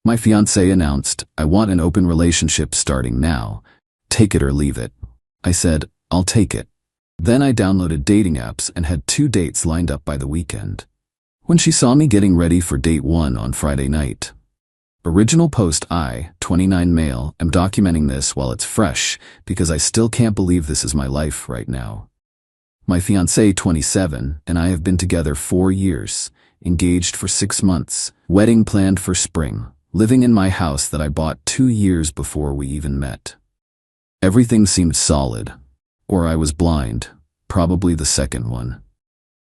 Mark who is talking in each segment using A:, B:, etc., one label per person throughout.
A: My fiancé announced, "I want an open relationship starting now. Take it or leave it." I said, "I'll take it." Then I downloaded dating apps and had 2 dates lined up by the weekend. When she saw me getting ready for date 1 on Friday night. Original post: I, 29 male, am documenting this while it's fresh because I still can't believe this is my life right now. My fiancé, 27, and I have been together 4 years, engaged for 6 months, wedding planned for spring, living in my house that I bought 2 years before we even met. Everything seemed solid. Or I was blind, probably the second one.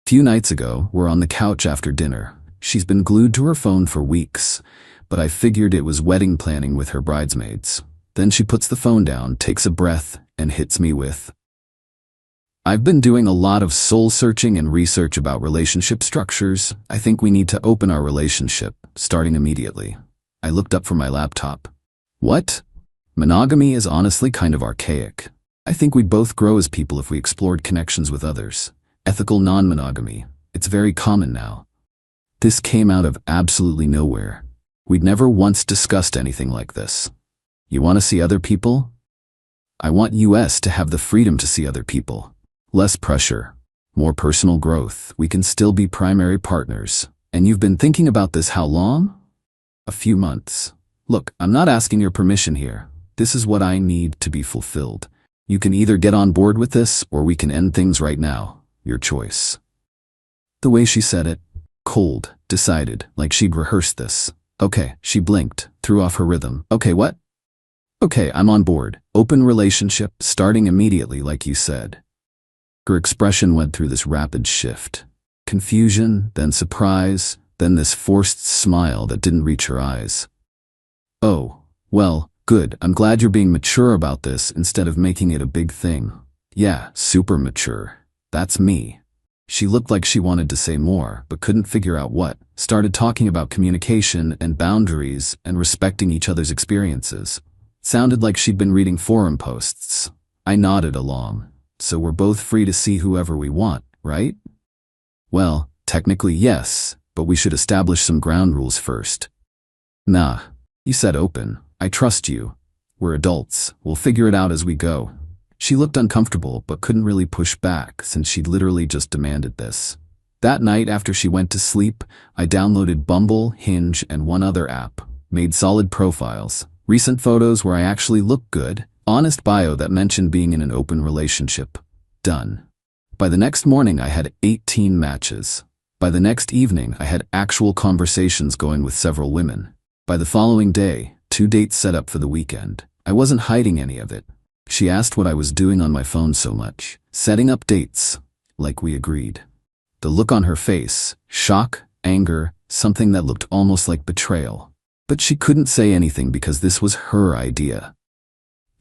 A: Few nights ago, we're on the couch after dinner. She's been glued to her phone for weeks, but I figured it was wedding planning with her bridesmaids. Then she puts the phone down, takes a breath, and hits me with, "I've been doing a lot of soul-searching and research about relationship structures. I think we need to open our relationship, starting immediately." I looked up from my laptop. What? Monogamy is honestly kind of archaic. I think we'd both grow as people if we explored connections with others. Ethical non-monogamy. It's very common now. This came out of absolutely nowhere. We'd never once discussed anything like this. You want to see other people? I want us to have the freedom to see other people. Less pressure. More personal growth. We can still be primary partners. And you've been thinking about this how long? A few months. Look, I'm not asking your permission here. This is what I need to be fulfilled. You can either get on board with this, or we can end things right now. Your choice. The way she said it, cold, decided, like she'd rehearsed this. Okay, she blinked, threw off her rhythm. Okay, what? Okay, I'm on board. Open relationship, starting immediately like you said. Her expression went through this rapid shift. Confusion, then surprise, then this forced smile that didn't reach her eyes. Oh, well, good. I'm glad you're being mature about this instead of making it a big thing. Yeah, super mature. That's me. She looked like she wanted to say more, but couldn't figure out what. Started talking about communication and boundaries and respecting each other's experiences. Sounded like she'd been reading forum posts. I nodded along. So we're both free to see whoever we want, right? Well, technically yes, but we should establish some ground rules first. Nah, you said open. I trust you. We're adults. We'll figure it out as we go. She looked uncomfortable but couldn't really push back since she'd literally just demanded this. That night after she went to sleep, I downloaded Bumble, Hinge, and one other app. Made solid profiles. Recent photos where I actually look good. Honest bio that mentioned being in an open relationship. Done. By the next morning I had 18 matches. By the next evening I had actual conversations going with several women. By the following day, 2 dates set up for the weekend. I wasn't hiding any of it. She asked what I was doing on my phone so much. Setting up dates, like we agreed. The look on her face, shock, anger, something that looked almost like betrayal. But she couldn't say anything because this was her idea.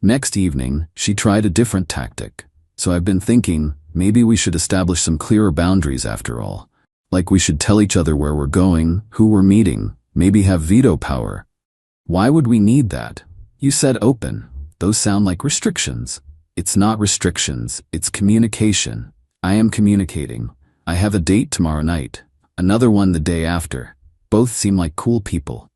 A: Next evening, she tried a different tactic. So I've been thinking, maybe we should establish some clearer boundaries after all. Like we should tell each other where we're going, who we're meeting, maybe have veto power. Why would we need that? You said open. Those sound like restrictions. It's not restrictions, it's communication. I am communicating. I have a date tomorrow night. Another one the day after. Both seem like cool people.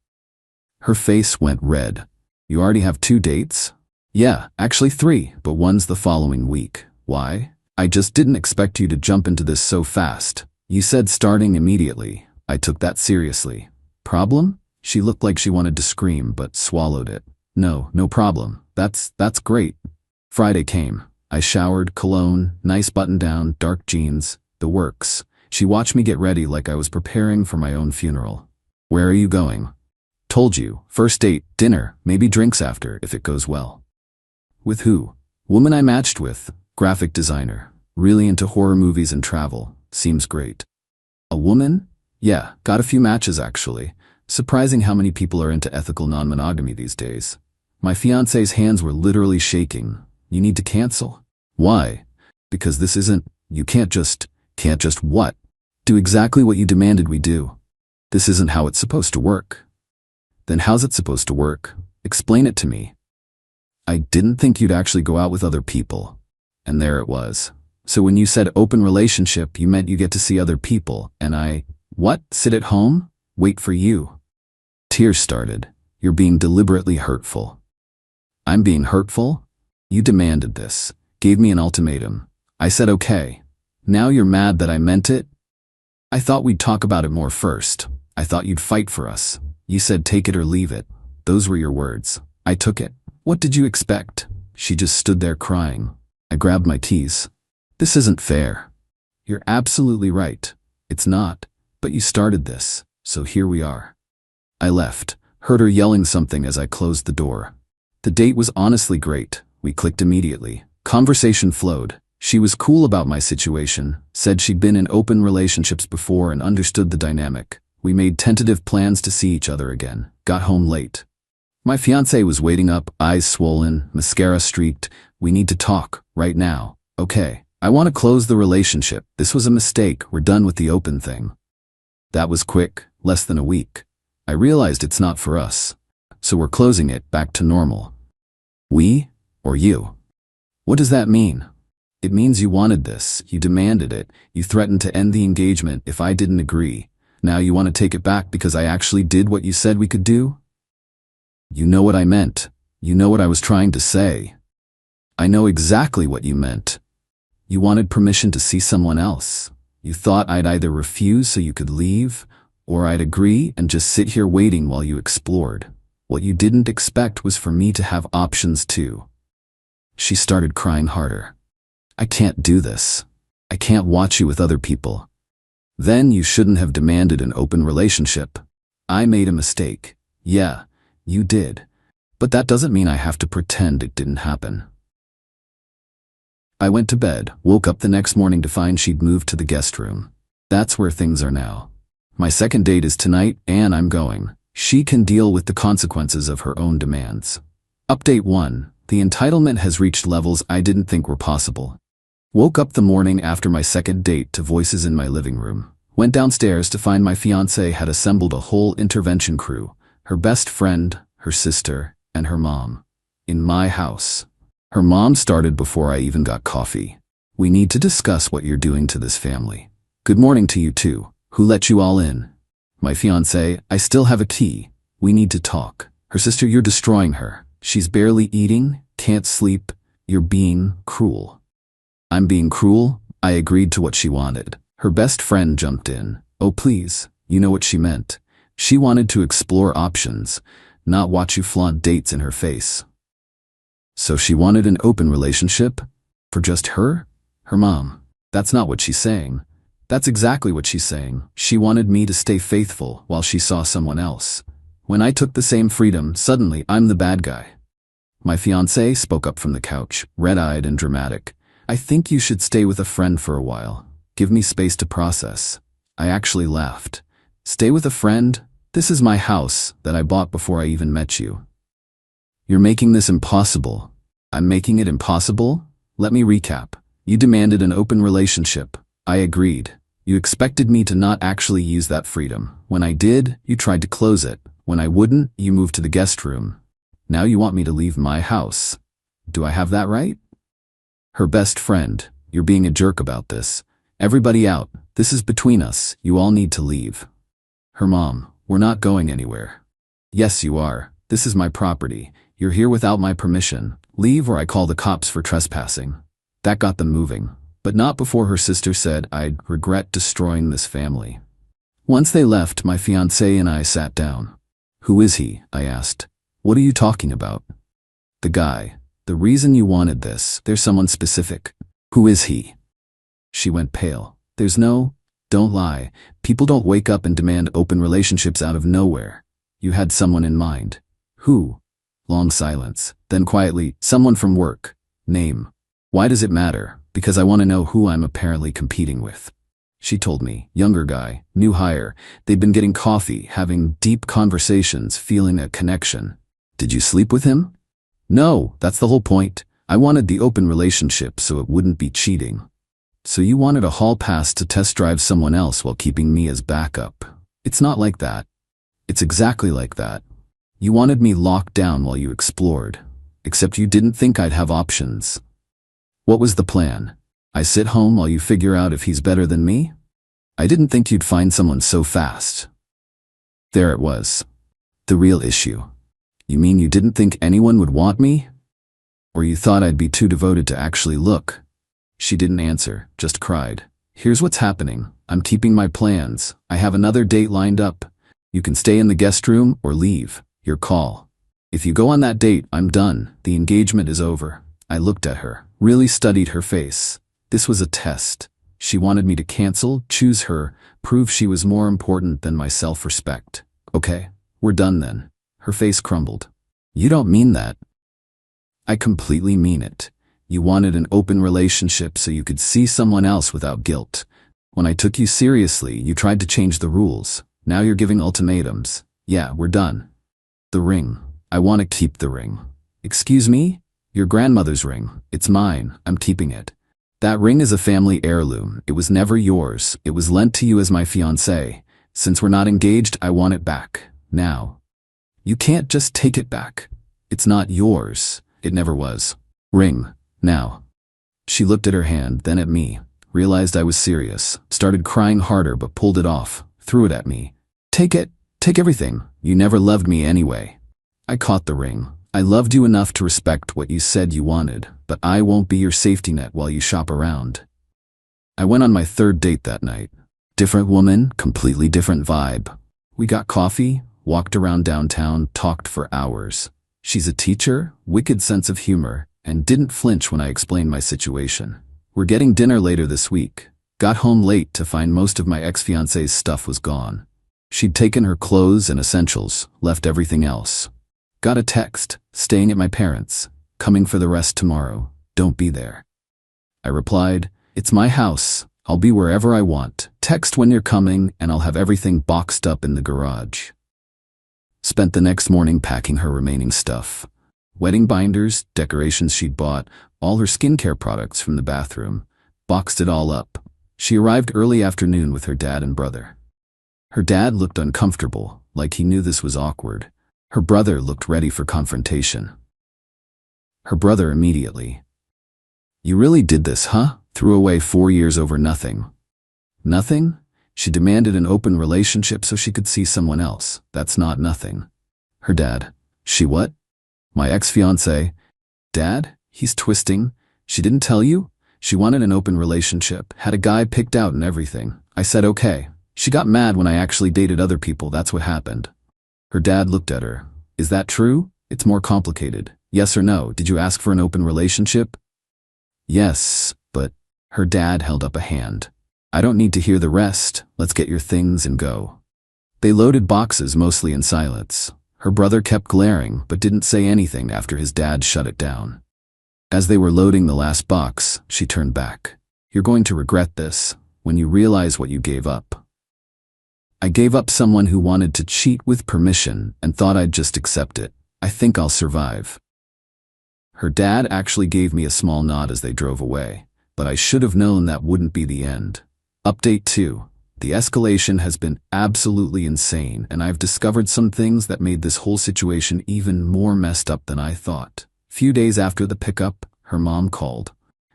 A: Her face went red. You already have 2 dates? Yeah, actually 3, but one's the following week. Why? I just didn't expect you to jump into this so fast. You said starting immediately. I took that seriously. Problem? She looked like she wanted to scream but swallowed it. No problem. That's great. Friday came. I showered, cologne, nice button-down, dark jeans, the works. She watched me get ready like I was preparing for my own funeral. Where are you going? Told you. First date, dinner, maybe drinks after if it goes well. With who? Woman I matched with. Graphic designer. Really into horror movies and travel. Seems great. A woman? Yeah, got a few matches actually. Surprising how many people are into ethical non-monogamy these days. My fiancé's hands were literally shaking. You need to cancel? Why? Because this isn't, you can't just what? Do exactly what you demanded we do. This isn't how it's supposed to work. Then how's it supposed to work? Explain it to me. I didn't think you'd actually go out with other people. And there it was. So when you said open relationship, you meant you get to see other people, and what? Sit at home? Wait for you? Tears started. You're being deliberately hurtful. I'm being hurtful? You demanded this, gave me an ultimatum. I said okay. Now you're mad that I meant it? I thought we'd talk about it more first. I thought you'd fight for us. You said take it or leave it. Those were your words. I took it. What did you expect? She just stood there crying. I grabbed my tees. This isn't fair. You're absolutely right. It's not. But you started this, so here we are. I left, heard her yelling something as I closed the door. The date was honestly great. We clicked immediately. Conversation flowed. She was cool about my situation, said she'd been in open relationships before and understood the dynamic. We made tentative plans to see each other again. Got home late. My fiancé was waiting up, eyes swollen, mascara streaked. We need to talk, right now. Okay. I want to close the relationship. This was a mistake. We're done with the open thing. That was quick, less than a week. I realized it's not for us. So we're closing it back to normal. We? Or you? What does that mean? It means you wanted this, you demanded it, you threatened to end the engagement if I didn't agree. Now you want to take it back because I actually did what you said we could do? You know what I meant. You know what I was trying to say. I know exactly what you meant. You wanted permission to see someone else. You thought I'd either refuse so you could leave, or I'd agree and just sit here waiting while you explored. What you didn't expect was for me to have options too. She started crying harder. I can't do this. I can't watch you with other people. Then you shouldn't have demanded an open relationship. I made a mistake. Yeah, you did. But that doesn't mean I have to pretend it didn't happen. I went to bed, woke up the next morning to find she'd moved to the guest room. That's where things are now. My second date is tonight, and I'm going. She can deal with the consequences of her own demands. Update 1. The entitlement has reached levels I didn't think were possible. Woke up the morning after my second date to voices in my living room. Went downstairs to find my fiancé had assembled a whole intervention crew. Her best friend, her sister, and her mom. In my house. Her mom started before I even got coffee. We need to discuss what you're doing to this family. Good morning to you too. Who let you all in? My fiancé, I still have a key. We need to talk. Her sister, you're destroying her. She's barely eating, can't sleep. You're being cruel. I'm being cruel? I agreed to what she wanted. Her best friend jumped in. Oh please, you know what she meant. She wanted to explore options, not watch you flaunt dates in her face. So she wanted an open relationship? For just her? Her mom. That's not what she's saying. That's exactly what she's saying. She wanted me to stay faithful while she saw someone else. When I took the same freedom, suddenly I'm the bad guy. My fiancé spoke up from the couch, red-eyed and dramatic. I think you should stay with a friend for a while. Give me space to process. I actually laughed. Stay with a friend? This is my house that I bought before I even met you. You're making this impossible. I'm making it impossible? Let me recap. You demanded an open relationship. I agreed. You expected me to not actually use that freedom. When I did, you tried to close it. When I wouldn't, you moved to the guest room. Now you want me to leave my house. Do I have that right? Her best friend, you're being a jerk about this. Everybody out. This is between us. You all need to leave. Her mom, we're not going anywhere. Yes, you are. This is my property. You're here without my permission. Leave or I call the cops for trespassing. That got them moving. But not before her sister said I'd regret destroying this family. Once they left, my fiancé and I sat down. Who is he? I asked. What are you talking about? The guy. The reason you wanted this. There's someone specific. Who is he? She went pale. Don't lie. People don't wake up and demand open relationships out of nowhere. You had someone in mind. Who? Long silence. Then quietly, someone from work. Name. Why does it matter? Because I want to know who I'm apparently competing with. She told me. Younger guy, new hire. They'd been getting coffee, having deep conversations, feeling a connection. Did you sleep with him? No, that's the whole point. I wanted the open relationship so it wouldn't be cheating. So you wanted a hall pass to test drive someone else while keeping me as backup. It's not like that. It's exactly like that. You wanted me locked down while you explored. Except you didn't think I'd have options. What was the plan? I sit home while you figure out if he's better than me? I didn't think you'd find someone so fast. There it was. The real issue. You mean you didn't think anyone would want me? Or you thought I'd be too devoted to actually look? She didn't answer, just cried. Here's what's happening. I'm keeping my plans. I have another date lined up. You can stay in the guest room or leave. Your call. If you go on that date, I'm done. The engagement is over. I looked at her, really studied her face. This was a test. She wanted me to cancel, choose her, prove she was more important than my self-respect. Okay, we're done then. Her face crumbled. You don't mean that. I completely mean it. You wanted an open relationship so you could see someone else without guilt. When I took you seriously, you tried to change the rules. Now you're giving ultimatums. Yeah, we're done. The ring. I want to keep the ring. Excuse me? Your grandmother's ring. It's mine. I'm keeping it. That ring is a family heirloom. It was never yours. It was lent to you as my fiancé. Since we're not engaged, I want it back. Now. You can't just take it back. It's not yours. It never was. Ring. Now. She looked at her hand, then at me, realized I was serious, started crying harder but pulled it off, threw it at me. Take it. Take everything. You never loved me anyway. I caught the ring. I loved you enough to respect what you said you wanted, but I won't be your safety net while you shop around. I went on my third date that night. Different woman, completely different vibe. We got coffee, walked around downtown, talked for hours. She's a teacher, wicked sense of humor, and didn't flinch when I explained my situation. We're getting dinner later this week. Got home late to find most of my ex-fiancé's stuff was gone. She'd taken her clothes and essentials, left everything else. Got a text, staying at my parents', coming for the rest tomorrow, don't be there. I replied, it's my house, I'll be wherever I want, text when you're coming and I'll have everything boxed up in the garage. Spent the next morning packing her remaining stuff. Wedding binders, decorations she'd bought, all her skincare products from the bathroom, boxed it all up. She arrived early afternoon with her dad and brother. Her dad looked uncomfortable, like he knew this was awkward. Her brother looked ready for confrontation. Her brother immediately. You really did this, huh? Threw away 4 years over nothing. Nothing? She demanded an open relationship so she could see someone else. That's not nothing. Her dad. She what? My ex-fiancé. Dad? He's twisting. She didn't tell you? She wanted an open relationship, had a guy picked out and everything. I said okay. She got mad when I actually dated other people, that's what happened. Her dad looked at her. Is that true? It's more complicated. Yes or no? Did you ask for an open relationship? Yes, but... Her dad held up a hand. I don't need to hear the rest. Let's get your things and go. They loaded boxes mostly in silence. Her brother kept glaring but didn't say anything after his dad shut it down. As they were loading the last box, she turned back. You're going to regret this when you realize what you gave up. I gave up someone who wanted to cheat with permission and thought I'd just accept it. I think I'll survive. Her dad actually gave me a small nod as they drove away, but I should have known that wouldn't be the end. Update 2. The escalation has been absolutely insane, and I've discovered some things that made this whole situation even more messed up than I thought. Few days after the pickup, her mom called.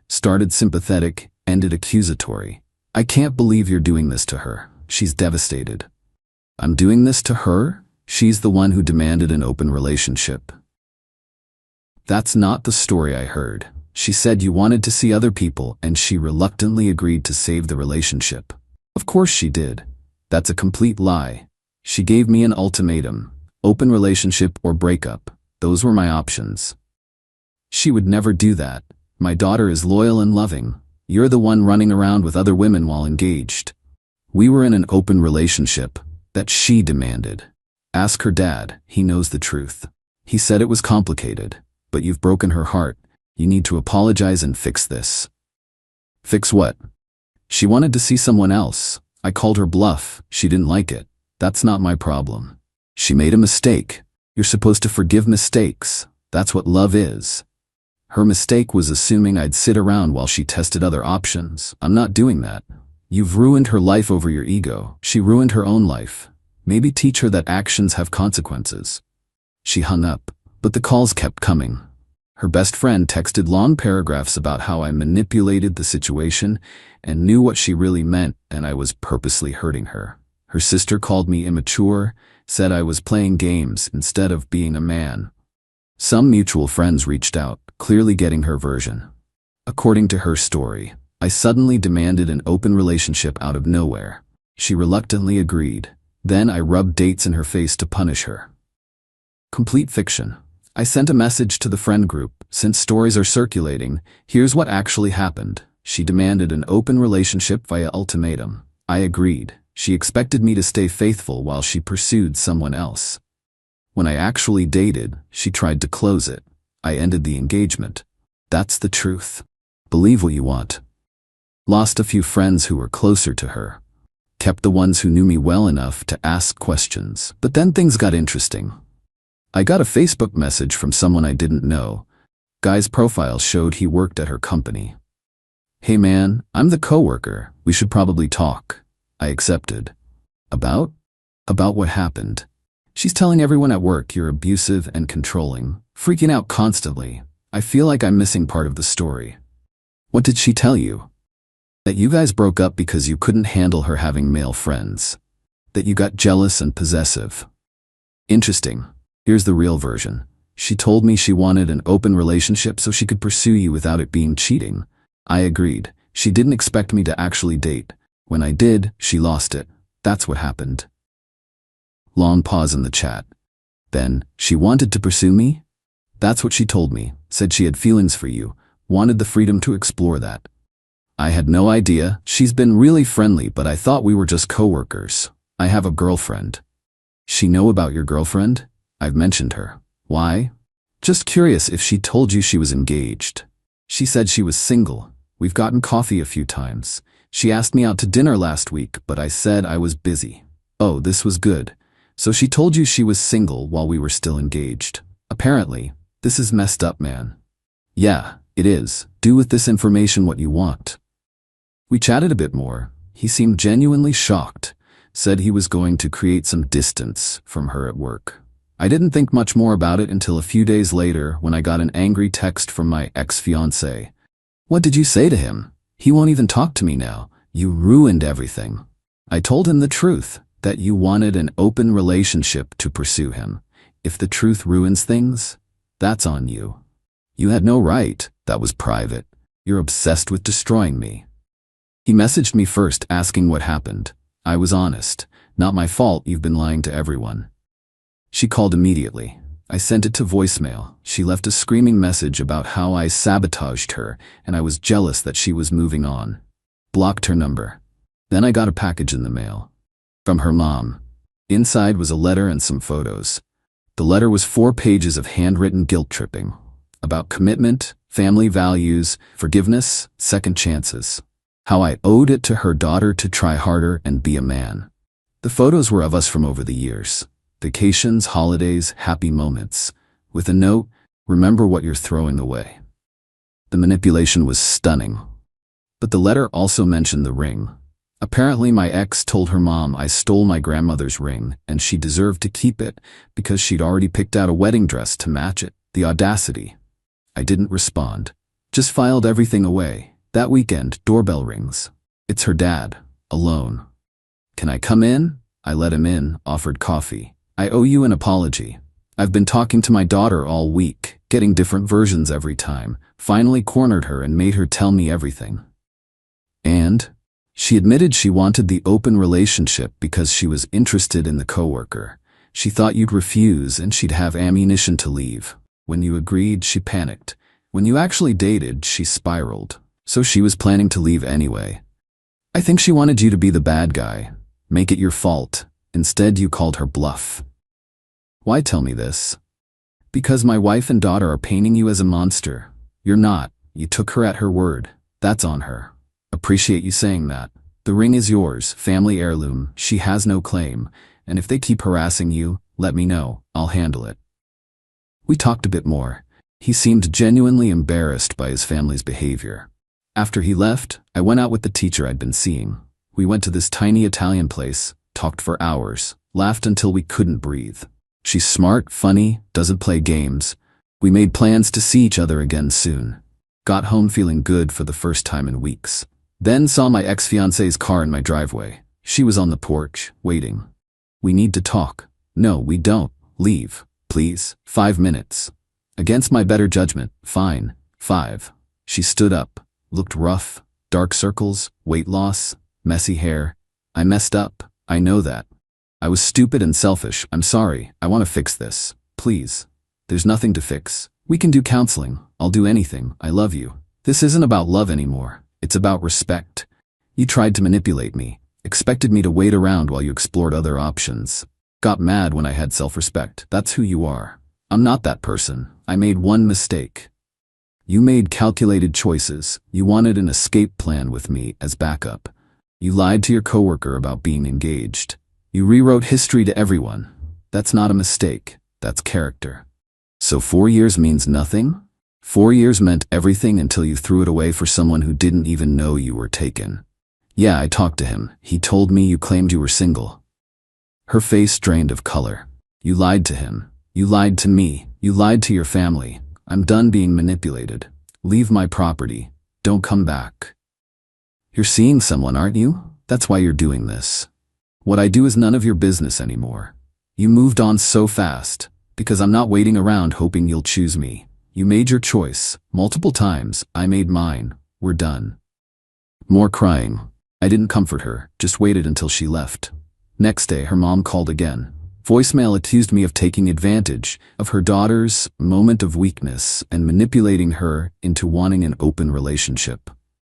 A: Started sympathetic, ended accusatory. I can't believe you're doing this to her. She's devastated. I'm doing this to her? She's the one who demanded an open relationship. That's not the story I heard. She said you wanted to see other people and she reluctantly agreed to save the relationship. Of course she did. That's a complete lie. She gave me an ultimatum. Open relationship or breakup. Those were my options. She would never do that. My daughter is loyal and loving. You're the one running around with other women while engaged. We were in an open relationship that she demanded. Ask her dad, he knows the truth. He said it was complicated, but you've broken her heart. You need to apologize and fix this. Fix what? She wanted to see someone else. I called her bluff. She didn't like it. That's not my problem. She made a mistake. You're supposed to forgive mistakes. That's what love is. Her mistake was assuming I'd sit around while she tested other options. I'm not doing that. You've ruined her life over your ego. She ruined her own life. Maybe teach her that actions have consequences. She hung up, but the calls kept coming. Her best friend texted long paragraphs about how I manipulated the situation and knew what she really meant, and I was purposely hurting her. Her sister called me immature, said I was playing games instead of being a man. Some mutual friends reached out, clearly getting her version. According to her story, I suddenly demanded an open relationship out of nowhere. She reluctantly agreed. Then I rubbed dates in her face to punish her. Complete fiction. I sent a message to the friend group, since stories are circulating, here's what actually happened. She demanded an open relationship via ultimatum. I agreed. She expected me to stay faithful while she pursued someone else. When I actually dated, she tried to close it. I ended the engagement. That's the truth. Believe what you want. Lost a few friends who were closer to her. Kept the ones who knew me well enough to ask questions. But then things got interesting. I got a Facebook message from someone I didn't know. Guy's profile showed he worked at her company. Hey man, I'm the coworker. We should probably talk. I accepted. About? About what happened. She's telling everyone at work you're abusive and controlling, freaking out constantly. I feel like I'm missing part of the story. What did she tell you? That you guys broke up because you couldn't handle her having male friends. That you got jealous and possessive. Interesting. Here's the real version. She told me she wanted an open relationship so she could pursue you without it being cheating. I agreed. She didn't expect me to actually date. When I did, she lost it. That's what happened. Long pause in the chat. Then, she wanted to pursue me? That's what she told me. Said she had feelings for you. Wanted the freedom to explore that. I had no idea. She's been really friendly, but I thought we were just coworkers. I have a girlfriend. She know about your girlfriend? I've mentioned her. Why? Just curious if she told you she was engaged. She said she was single. We've gotten coffee a few times. She asked me out to dinner last week, but I said I was busy. Oh, this was good. So she told you she was single while we were still engaged. Apparently, this is messed up, man. Yeah, it is. Do with this information what you want. We chatted a bit more. He seemed genuinely shocked. Said he was going to create some distance from her at work. I didn't think much more about it until a few days later when I got an angry text from my ex-fiancé. What did you say to him? He won't even talk to me now. You ruined everything. I told him the truth, that you wanted an open relationship to pursue him. If the truth ruins things, that's on you. You had no right. That was private. You're obsessed with destroying me. He messaged me first asking what happened. I was honest. Not my fault, you've been lying to everyone. She called immediately. I sent it to voicemail. She left a screaming message about how I sabotaged her and I was jealous that she was moving on. Blocked her number. Then I got a package in the mail. From her mom. Inside was a letter and some photos. The letter was 4 pages of handwritten guilt tripping. About commitment, family values, forgiveness, second chances. How I owed it to her daughter to try harder and be a man. The photos were of us from over the years. Vacations, holidays, happy moments. With a note, remember what you're throwing away. The manipulation was stunning. But the letter also mentioned the ring. Apparently my ex told her mom I stole my grandmother's ring and she deserved to keep it because she'd already picked out a wedding dress to match it. The audacity. I didn't respond. Just filed everything away. That weekend, doorbell rings. It's her dad, alone. Can I come in? I let him in, offered coffee. I owe you an apology. I've been talking to my daughter all week, getting different versions every time. Finally cornered her and made her tell me everything. And? She admitted she wanted the open relationship because she was interested in the coworker. She thought you'd refuse and she'd have ammunition to leave. When you agreed, she panicked. When you actually dated, she spiraled. So she was planning to leave anyway. I think she wanted you to be the bad guy. Make it your fault. Instead, you called her bluff. Why tell me this? Because my wife and daughter are painting you as a monster. You're not. You took her at her word. That's on her. Appreciate you saying that. The ring is yours, family heirloom. She has no claim. And if they keep harassing you, let me know. I'll handle it. We talked a bit more. He seemed genuinely embarrassed by his family's behavior. After he left, I went out with the teacher I'd been seeing. We went to this tiny Italian place, talked for hours, laughed until we couldn't breathe. She's smart, funny, doesn't play games. We made plans to see each other again soon. Got home feeling good for the first time in weeks. Then saw my ex-fiancé's car in my driveway. She was on the porch, waiting. We need to talk. No, we don't. Leave, please. 5 minutes. Against my better judgment, fine. 5. She stood up, looked rough, dark circles, weight loss, messy hair. I messed up, I know that. I was stupid and selfish, I'm sorry, I want to fix this. Please. There's nothing to fix. We can do counseling, I'll do anything, I love you. This isn't about love anymore, it's about respect. You tried to manipulate me, expected me to wait around while you explored other options. Got mad when I had self-respect, that's who you are. I'm not that person, I made one mistake. You made calculated choices, you wanted an escape plan with me as backup. You lied to your coworker about being engaged. You rewrote history to everyone. That's not a mistake, that's character. So 4 years means nothing? 4 years meant everything until you threw it away for someone who didn't even know you were taken. Yeah, I talked to him. He told me you claimed you were single. Her face drained of color. You lied to him. You lied to me. You lied to your family. I'm done being manipulated. Leave my property. Don't come back. You're seeing someone, aren't you? That's why you're doing this. What I do is none of your business anymore. You moved on so fast, because I'm not waiting around hoping you'll choose me. You made your choice, multiple times, I made mine. We're done. More crying. I didn't comfort her, just waited until she left. Next day, her mom called again. Voicemail accused me of taking advantage of her daughter's moment of weakness and manipulating her into wanting an open relationship.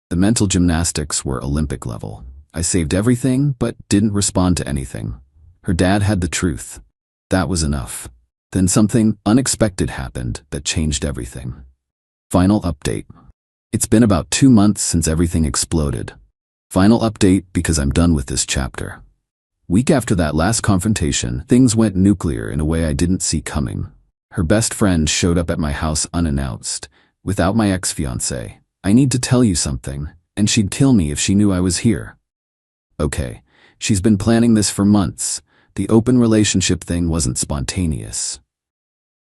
A: The mental gymnastics were Olympic level. I saved everything, but didn't respond to anything. Her dad had the truth. That was enough. Then something unexpected happened that changed everything. Final update. It's been about 2 months since everything exploded. Final update because I'm done with this chapter. Week after that last confrontation, things went nuclear in a way I didn't see coming. Her best friend showed up at my house unannounced, without my ex-fiancé. I need to tell you something, and she'd kill me if she knew I was here. Okay, she's been planning this for months. The open relationship thing wasn't spontaneous.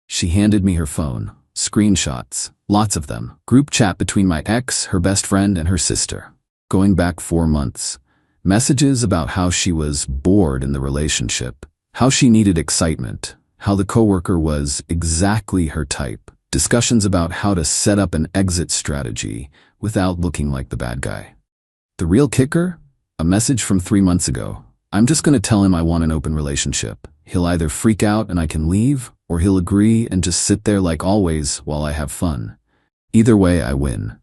A: She handed me her phone, screenshots, lots of them, group chat between my ex, her best friend, and her sister. Going back 4 months. Messages about how she was bored in the relationship, how she needed excitement, how the coworker was exactly her type, discussions about how to set up an exit strategy without looking like the bad guy. The real kicker? A message from 3 months ago. I'm just gonna tell him I want an open relationship. He'll either freak out and I can leave, or he'll agree and just sit there like always while I have fun. Either way, I win.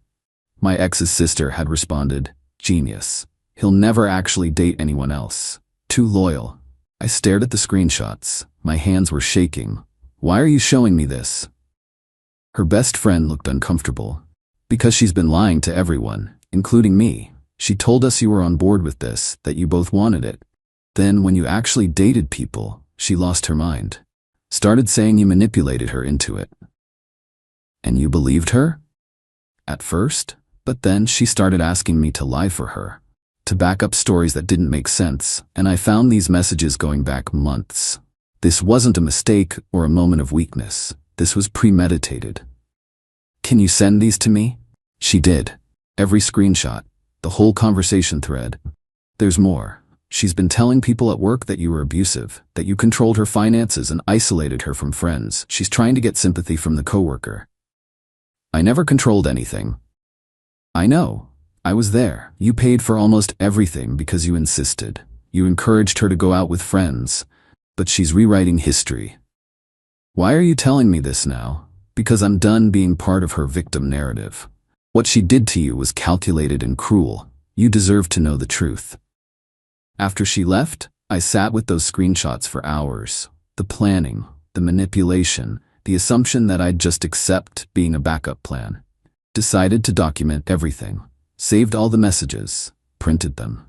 A: My ex's sister had responded, genius. He'll never actually date anyone else. Too loyal. I stared at the screenshots. My hands were shaking. Why are you showing me this? Her best friend looked uncomfortable. Because she's been lying to everyone, including me. She told us you were on board with this, that you both wanted it. Then when you actually dated people, she lost her mind. Started saying you manipulated her into it. And you believed her? At first, but then she started asking me to lie for her. To back up stories that didn't make sense, and I found these messages going back months. This wasn't a mistake or a moment of weakness. This was premeditated. Can you send these to me? She did. Every screenshot, the whole conversation thread. There's more. She's been telling people at work that you were abusive, that you controlled her finances and isolated her from friends. She's trying to get sympathy from the coworker. I never controlled anything. I know. I was there. You paid for almost everything because you insisted. You encouraged her to go out with friends. But she's rewriting history. Why are you telling me this now? Because I'm done being part of her victim narrative. What she did to you was calculated and cruel. You deserve to know the truth. After she left, I sat with those screenshots for hours. The planning, the manipulation, the assumption that I'd just accept being a backup plan. Decided to document everything. Saved all the messages, printed them.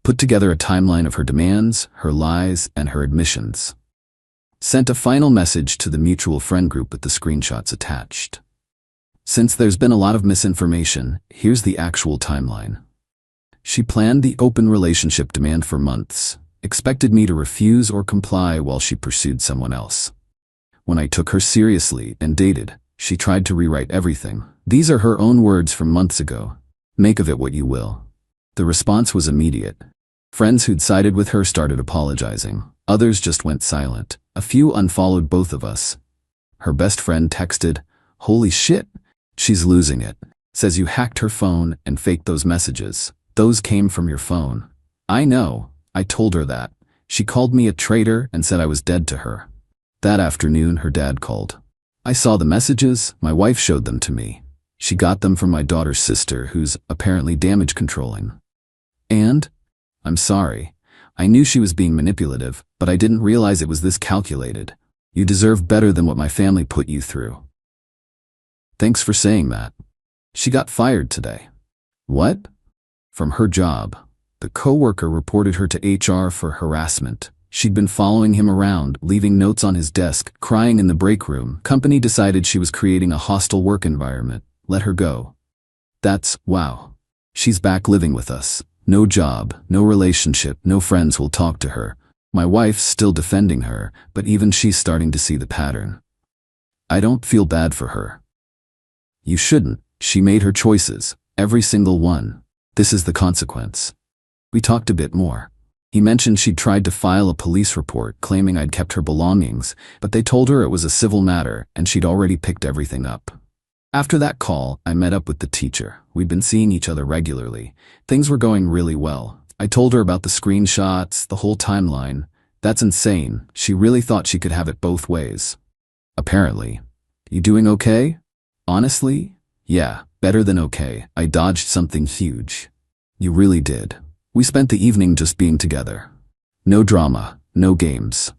A: Put together a timeline of her demands, her lies, and her admissions. Sent a final message to the mutual friend group with the screenshots attached. Since there's been a lot of misinformation, here's the actual timeline. She planned the open relationship demand for months, expected me to refuse or comply while she pursued someone else. When I took her seriously and dated, she tried to rewrite everything. These are her own words from months ago. Make of it what you will. The response was immediate. Friends who'd sided with her started apologizing. Others just went silent. A few unfollowed both of us. Her best friend texted, "Holy shit, she's losing it. Says you hacked her phone and faked those messages. Those came from your phone." I know. I told her that. She called me a traitor and said I was dead to her. That afternoon, her dad called. I saw the messages. My wife showed them to me. She got them from my daughter's sister, who's apparently damage controlling. And? I'm sorry. I knew she was being manipulative, but I didn't realize it was this calculated. You deserve better than what my family put you through. Thanks for saying that. She got fired today. What? From her job. The coworker reported her to HR for harassment. She'd been following him around, leaving notes on his desk, crying in the break room. Company decided she was creating a hostile work environment. Let her go. That's wow. She's back living with us. No job, no relationship, no friends will talk to her. My wife's still defending her, but even she's starting to see the pattern. I don't feel bad for her. You shouldn't. She made her choices, every single one. This is the consequence. We talked a bit more. He mentioned she'd tried to file a police report claiming I'd kept her belongings, but they told her it was a civil matter and she'd already picked everything up. After that call, I met up with the teacher. We'd been seeing each other regularly. Things were going really well. I told her about the screenshots, the whole timeline. That's insane. She really thought she could have it both ways. Apparently. You doing okay? Honestly? Yeah, better than okay. I dodged something huge. You really did. We spent the evening just being together. No drama, no games.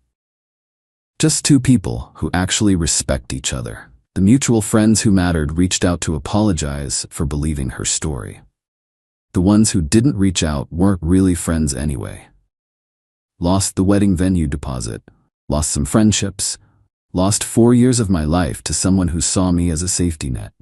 A: Just two people who actually respect each other. The mutual friends who mattered reached out to apologize for believing her story. The ones who didn't reach out weren't really friends anyway. Lost the wedding venue deposit. Lost some friendships. Lost 4 years of my life to someone who saw me as a safety net.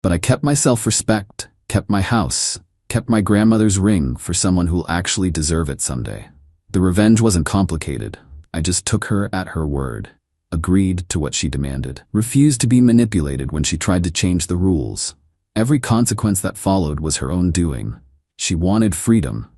A: But I kept my self-respect, kept my house, kept my grandmother's ring for someone who'll actually deserve it someday. The revenge wasn't complicated. I just took her at her word. Agreed to what she demanded, refused to be manipulated when she tried to change the rules. Every consequence that followed was her own doing. She wanted freedom.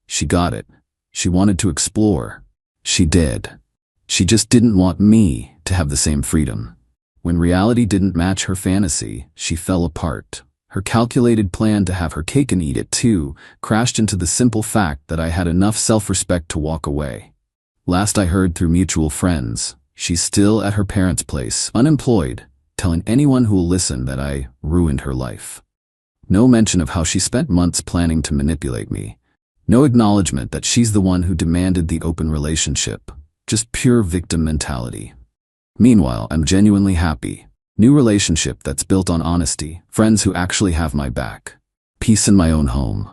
A: She got it. She wanted to explore. She did. She just didn't want me to have the same freedom. When reality didn't match her fantasy, she fell apart. Her calculated plan to have her cake and eat it too crashed into the simple fact that I had enough self-respect to walk away. Last I heard through mutual friends, she's still at her parents' place, unemployed, telling anyone who'll listen that I ruined her life. No mention of how she spent months planning to manipulate me. No acknowledgement that she's the one who demanded the open relationship. Just pure victim mentality. Meanwhile, I'm genuinely happy. New relationship that's built on honesty, friends who actually have my back. Peace in my own home.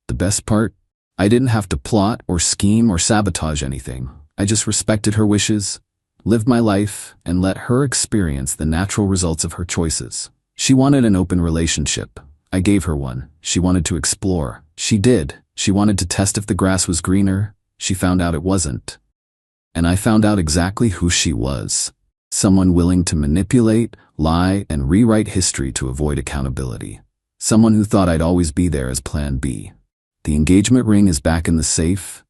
A: The best part? I didn't have to plot or scheme or sabotage anything. I just respected her wishes, lived my life, and let her experience the natural results of her choices. She wanted an open relationship. I gave her one. She wanted to explore. She did. She wanted to test if the grass was greener. She found out it wasn't. And I found out exactly who she was. Someone willing to manipulate, lie, and rewrite history to avoid accountability. Someone who thought I'd always be there as plan B. The engagement ring is back in the safe.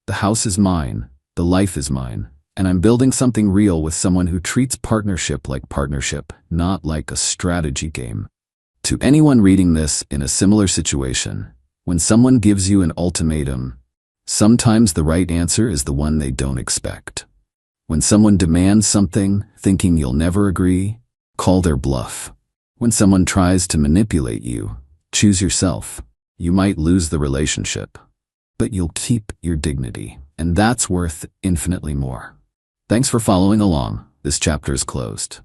A: The house is mine. The life is mine. And I'm building something real with someone who treats partnership like partnership, not like a strategy game. To anyone reading this in a similar situation, when someone gives you an ultimatum, sometimes the right answer is the one they don't expect. When someone demands something, thinking you'll never agree, call their bluff. When someone tries to manipulate you, choose yourself. You might lose the relationship, but you'll keep your dignity, and that's worth infinitely more. Thanks for following along. This chapter is closed.